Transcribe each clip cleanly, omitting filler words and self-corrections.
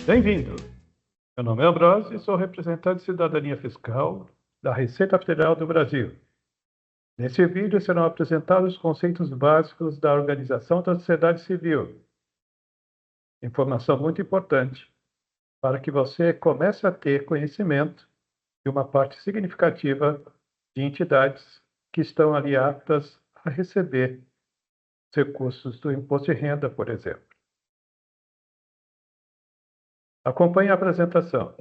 Bem-vindo! Meu nome é Ambrosio e sou representante de Cidadania Fiscal da Receita Federal do Brasil. Nesse vídeo serão apresentados os conceitos básicos da organização da sociedade civil. Informação muito importante para que você comece a ter conhecimento de uma parte significativa de entidades que estão ali aptas a receber os recursos do imposto de renda, por exemplo. Acompanhe a apresentação.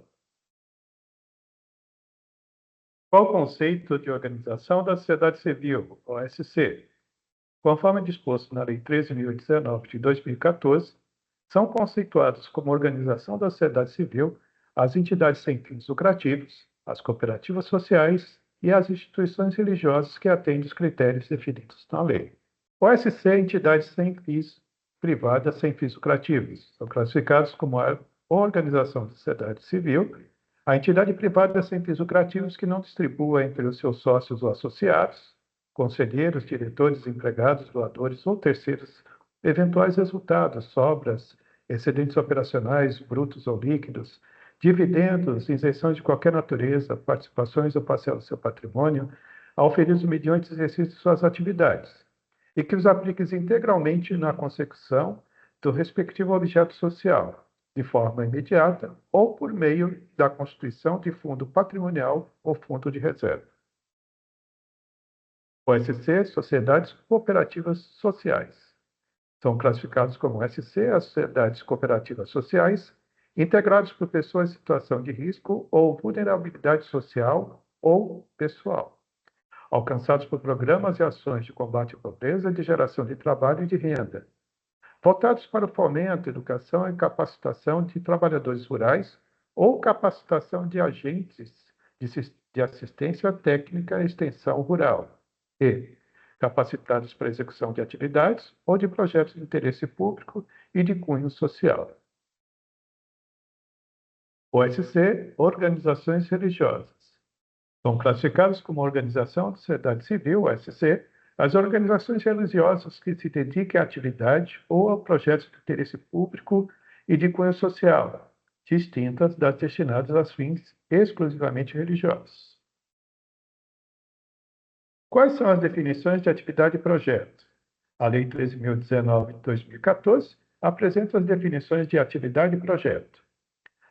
Qual o conceito de organização da sociedade civil, OSC? Conforme disposto na Lei 13.019 de 2014, são conceituados como organização da sociedade civil as entidades sem fins lucrativos, as cooperativas sociais e as instituições religiosas que atendem os critérios definidos na lei. OSC é entidades sem fins privadas sem fins lucrativos. São classificados como a organização da sociedade civil a entidade privada sem fins lucrativos que não distribua entre os seus sócios ou associados, conselheiros, diretores, empregados, doadores ou terceiros, eventuais resultados, sobras, excedentes operacionais, brutos ou líquidos, dividendos, isenções de qualquer natureza, participações ou parcelas do seu patrimônio, auferidos mediante exercício de suas atividades, e que os aplique integralmente na consecução do respectivo objeto social, de forma imediata ou por meio da constituição de fundo patrimonial ou fundo de reserva. OSC, Sociedades Cooperativas Sociais. São classificados como SC as sociedades cooperativas sociais, integradas por pessoas em situação de risco ou vulnerabilidade social ou pessoal, alcançados por programas e ações de combate à pobreza e de geração de trabalho e de renda, voltados para o fomento, educação e capacitação de trabalhadores rurais ou capacitação de agentes de assistência técnica e extensão rural, e capacitados para execução de atividades ou de projetos de interesse público e de cunho social. OSC, organizações religiosas. São classificados como organização da sociedade civil, OSC, as organizações religiosas que se dediquem à atividade ou a projetos de interesse público e de cunho social, distintas das destinadas a fins exclusivamente religiosos. Quais são as definições de atividade e projeto? A Lei 13.019 de 2014 apresenta as definições de atividade e projeto.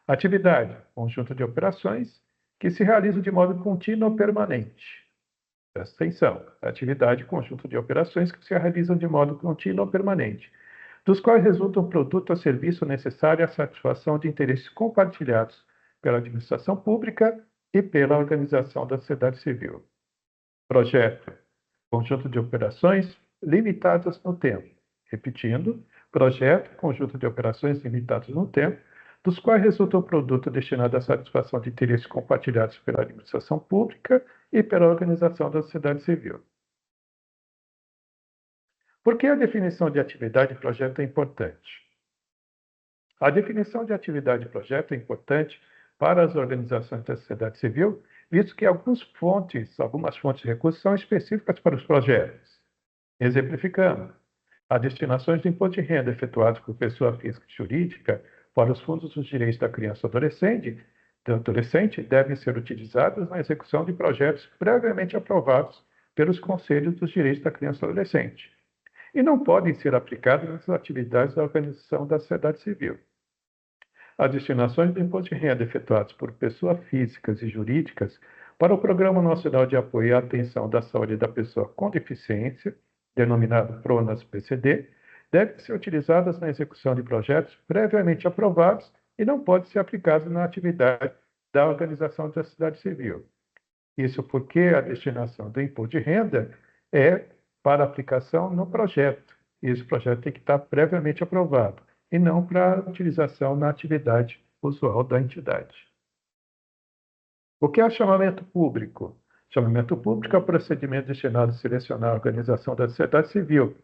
Atividade, conjunto de operações que se realizam de modo contínuo ou permanente. Presta atenção, atividade, conjunto de operações que se realizam de modo contínuo ou permanente, dos quais resulta um produto ou serviço necessário à satisfação de interesses compartilhados pela administração pública e pela organização da sociedade civil. Projeto, conjunto de operações limitadas no tempo. Repetindo, projeto, conjunto de operações limitadas no tempo, dos quais resulta um produto destinado à satisfação de interesses compartilhados pela administração pública e pela organização da sociedade civil. Por que a definição de atividade e projeto é importante? A definição de atividade e projeto é importante para as organizações da sociedade civil, visto que algumas fontes de recursos são específicas para os projetos. Exemplificando, as destinações de imposto de renda efetuadas por pessoa física e jurídica para os fundos dos direitos da criança e do adolescente devem ser utilizadas na execução de projetos previamente aprovados pelos Conselhos dos Direitos da Criança e Adolescente e não podem ser aplicadas nas atividades da organização da sociedade civil. As destinações de imposto de renda efetuadas por pessoas físicas e jurídicas para o Programa Nacional de Apoio à Atenção da Saúde da Pessoa com Deficiência, denominado PRONAS-PCD, devem ser utilizadas na execução de projetos previamente aprovados e não podem ser aplicadas na atividade da organização da sociedade civil. Isso porque a destinação do imposto de renda é para aplicação no projeto. E esse projeto tem que estar previamente aprovado e não para utilização na atividade usual da entidade. O que é chamamento público? Chamamento público é o procedimento destinado a selecionar a organização da sociedade civil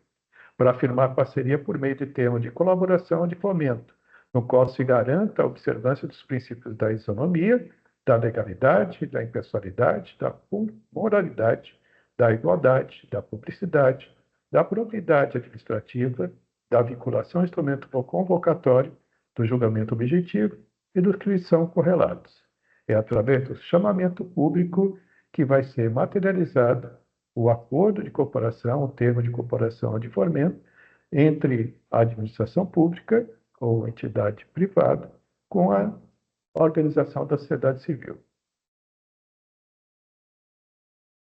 para afirmar parceria por meio de termo de colaboração ou de fomento, no qual se garanta a observância dos princípios da isonomia, da legalidade, da impessoalidade, da moralidade, da igualdade, da publicidade, da probidade administrativa, da vinculação ao instrumento convocatório, do julgamento objetivo e dos que são correlatos. É através do chamamento público que vai ser materializado o acordo de cooperação, o termo de cooperação de fomento entre a administração pública ou entidade privada com a organização da sociedade civil.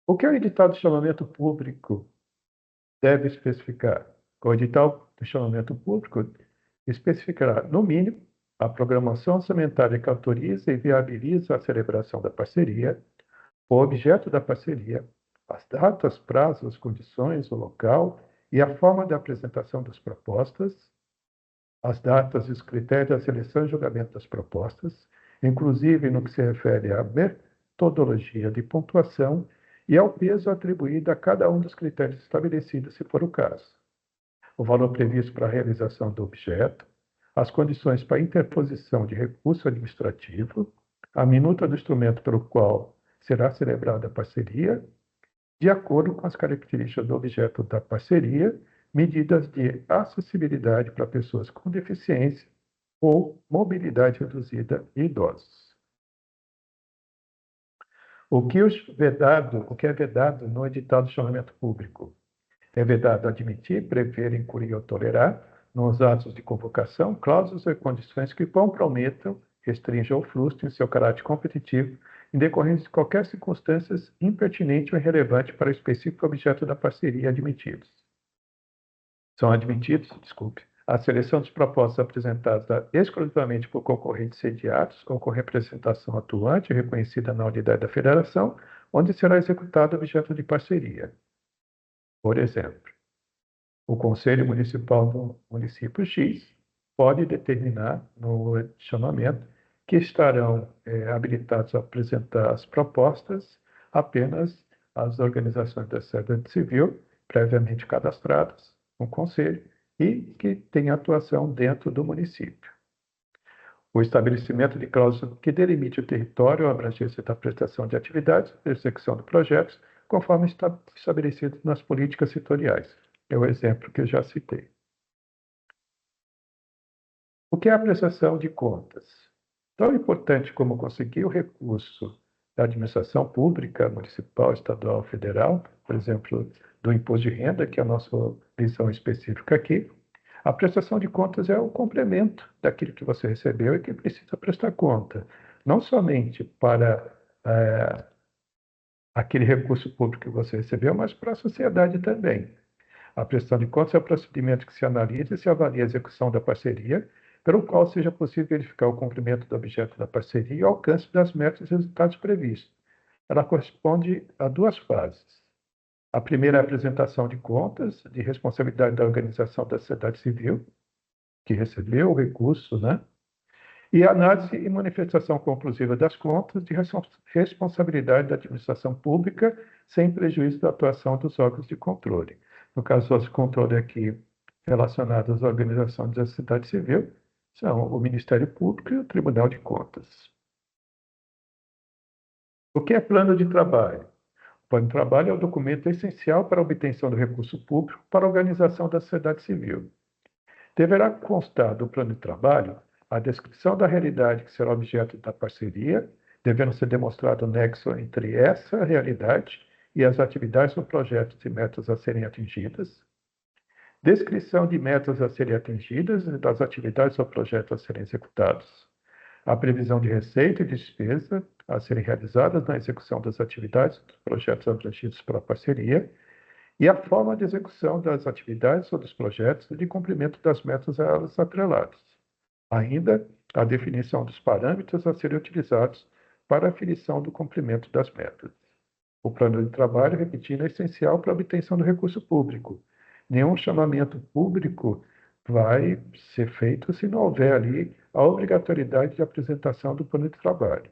O que o edital de chamamento público deve especificar? O edital de chamamento público especificará, no mínimo, a programação orçamentária que autoriza e viabiliza a celebração da parceria, o objeto da parceria, as datas, prazos, condições, o local e a forma de apresentação das propostas, as datas e os critérios da seleção e julgamento das propostas, inclusive no que se refere à metodologia de pontuação e ao peso atribuído a cada um dos critérios estabelecidos, se for o caso. O valor previsto para a realização do objeto, as condições para interposição de recurso administrativo, a minuta do instrumento pelo qual será celebrada a parceria, de acordo com as características do objeto da parceria, medidas de acessibilidade para pessoas com deficiência ou mobilidade reduzida e idosos. O que é vedado no edital de chamamento público? É vedado admitir, prever, incluir ou tolerar, nos atos de convocação, cláusulas e condições que comprometam, restringam ou frustrem seu caráter competitivo em decorrência de qualquer circunstância impertinente ou irrelevante para o específico objeto da parceria admitidos. São admitidos, a seleção dos propostos apresentados exclusivamente por concorrentes sediados ou com representação atuante reconhecida na unidade da federação, onde será executado o objeto de parceria. Por exemplo, o Conselho Municipal do município X pode determinar no chamamento que estarão habilitados a apresentar as propostas apenas as organizações da sociedade civil previamente cadastradas no Conselho e que têm atuação dentro do município. O estabelecimento de cláusula que delimite o território, a abrangência da prestação de atividades e execução de projetos, conforme está estabelecido nas políticas setoriais. É o exemplo que eu já citei. O que é a prestação de contas? Tão importante como conseguir o recurso da administração pública, municipal, estadual, federal, por exemplo, do imposto de renda, que é a nossa visão específica aqui, a prestação de contas é o complemento daquilo que você recebeu e que precisa prestar conta, não somente para aquele recurso público que você recebeu, mas para a sociedade também. A prestação de contas é o procedimento que se analisa e se avalia a execução da parceria, pelo qual seja possível verificar o cumprimento do objeto da parceria e o alcance das metas e resultados previstos. Ela corresponde a duas fases. A primeira é a apresentação de contas de responsabilidade da organização da sociedade civil, que recebeu o recurso, né? E a análise e manifestação conclusiva das contas de responsabilidade da administração pública, sem prejuízo da atuação dos órgãos de controle. No caso, os controles aqui relacionados à organização da sociedade civil são o Ministério Público e o Tribunal de Contas. O que é plano de trabalho? O plano de trabalho é o documento essencial para a obtenção do recurso público para a organização da sociedade civil. Deverá constar do plano de trabalho a descrição da realidade que será objeto da parceria, devendo ser demonstrado o nexo entre essa realidade e as atividades do projeto e metas a serem atingidas, descrição de metas a serem atingidas e das atividades ou projetos a serem executados, a previsão de receita e despesa a serem realizadas na execução das atividades dos projetos abrangidos pela parceria e a forma de execução das atividades ou dos projetos e de cumprimento das metas a elas atreladas. Ainda, a definição dos parâmetros a serem utilizados para a aferição do cumprimento das metas. O plano de trabalho, repetindo, é essencial para a obtenção do recurso público. Nenhum chamamento público vai ser feito se não houver ali a obrigatoriedade de apresentação do plano de trabalho.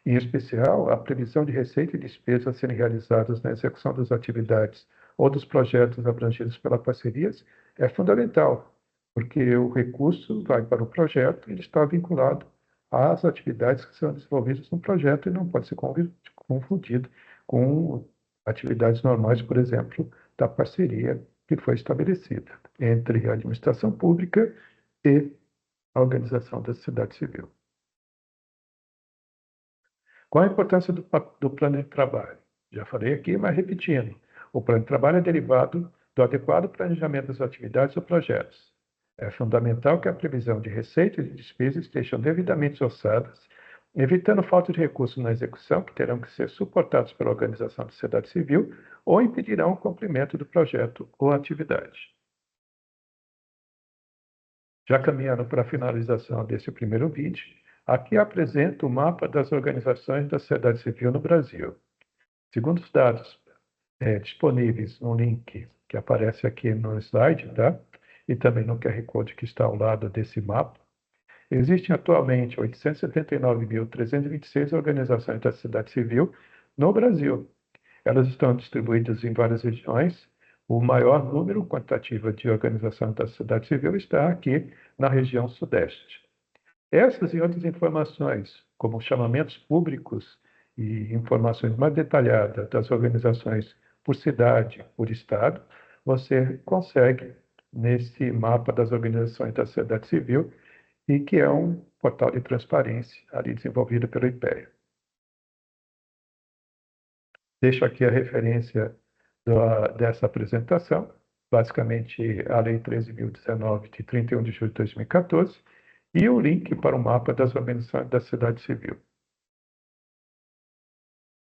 Em especial, a previsão de receita e despesa a serem realizadas na execução das atividades ou dos projetos abrangidos pela parcerias é fundamental, porque o recurso vai para o projeto e ele está vinculado às atividades que são desenvolvidas no projeto e não pode ser confundido com atividades normais, por exemplo, da parceria que foi estabelecida entre a administração pública e a organização da sociedade civil. Qual a importância do plano de trabalho? Já falei aqui, mas repetindo. O plano de trabalho é derivado do adequado planejamento das atividades ou projetos. É fundamental que a previsão de receitas e despesas estejam devidamente orçadas, evitando falta de recursos na execução, que terão que ser suportados pela organização da sociedade civil ou impedirão o cumprimento do projeto ou atividade. Já caminhando para a finalização desse primeiro vídeo, aqui apresento o mapa das organizações da sociedade civil no Brasil. Segundo os dados disponíveis no link que aparece aqui no slide, tá? E também no QR Code que está ao lado desse mapa, existem atualmente 879.326 organizações da sociedade civil no Brasil. Elas estão distribuídas em várias regiões. O maior número quantitativo de organizações da sociedade civil está aqui na região Sudeste. Essas e outras informações, como chamamentos públicos e informações mais detalhadas das organizações por cidade, por estado, você consegue nesse mapa das organizações da sociedade civil e que é um portal de transparência ali desenvolvido pelo IPEA. Deixo aqui a referência dessa apresentação, basicamente a Lei 13.019, de 31 de julho de 2014, e o link para o mapa das organizações da sociedade civil.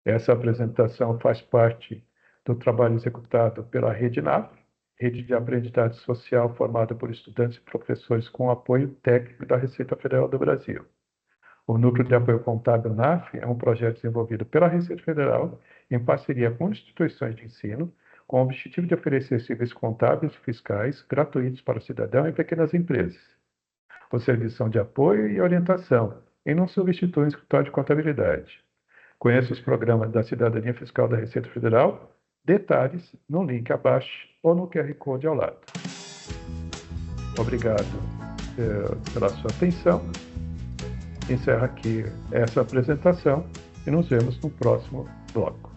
Essa apresentação faz parte do trabalho executado pela Rede NAF, Rede de Aprendizagem Social formada por estudantes e professores com apoio técnico da Receita Federal do Brasil. O Núcleo de Apoio Contábil NAF é um projeto desenvolvido pela Receita Federal em parceria com instituições de ensino, com o objetivo de oferecer serviços contábeis e fiscais gratuitos para o cidadão e pequenas empresas. Os serviços são de apoio e orientação e não substituem o escritório de contabilidade. Conheça os programas da Cidadania Fiscal da Receita Federal. Detalhes no link abaixo ou no QR Code ao lado. Obrigado pela sua atenção. Encerro aqui essa apresentação e nos vemos no próximo bloco.